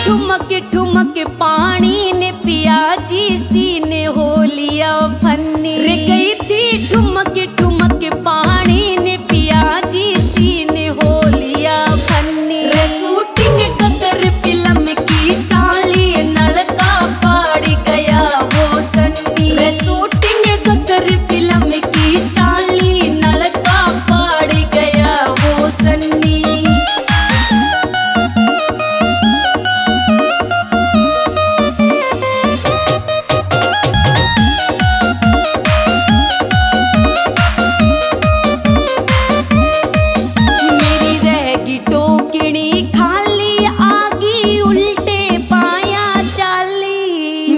ठुमक ठुमक पानी ने पिया जी सीने हो लिया फन्नी रे। गई थी ठुमक ठुमक पानी ने पिया जी सीने हो लिया फन्नी रे। शूटिंग कतर फिल्म की चाली नलका पाड़ गया वो सन्नी रे। शूटिंग कतर फिल्म की चाली नलका पाड़ गया वो सन्नी।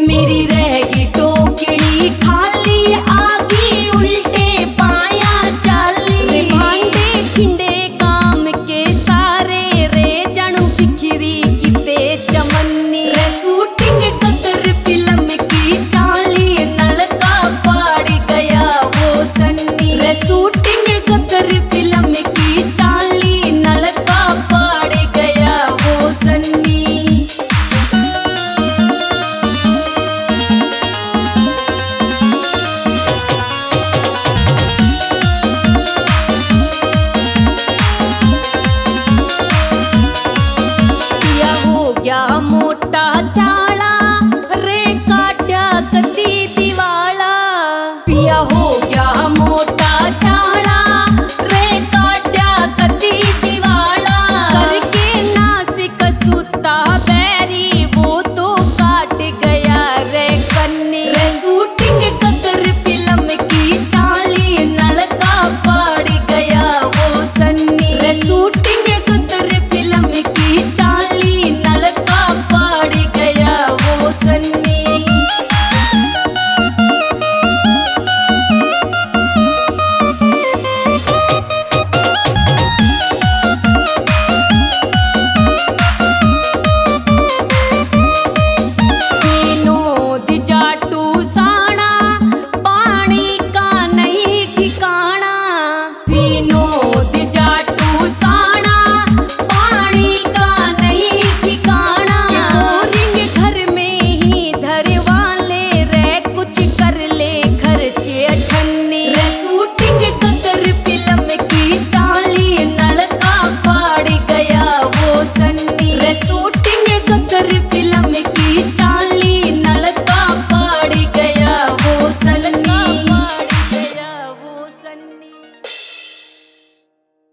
मेरी रहेगी टोकरी खाली आगी उल्टे पाया चाली। भांडे खिंडे काम के सारे रे जानू बिखरी किते चमन्नी रे। शूटिंग कतर फिल्म की चाली नलका पाड़ गया वो सन्नी रे। शूटिंग कतर फिल्म की चाली नलका पाड़ गया वो सन्नी। मोटा चाला रे काट्या कती दिवाला। पिया हो गया मोटा चाला रे काट्या कती दिवाला। करके नासिक सूता बैरी वो तो काट गया रे कन्नी रे। शूटिंग कतर फिल्म की चाली नलका पाड़ गया वो सन्नी रे। शूटिंग कतर फिल्म की चाली नलका पाड़ गया वो सन्नी। विनोद जाटू साना पानी का नहीं ठिकाना। विनोद जाटू साना पानी का नहीं ठिकाना। बोरिंग घर में ही धर वाले रे कुछ कर ले खर्चे अठन्नी रे। शूटिंग कतर फिल्म की चाली नलका पाड़ गया वो सन्नी रे। शूटिंग कतर फिल्म की चाली नलका पाड़ गया वो सन्नी।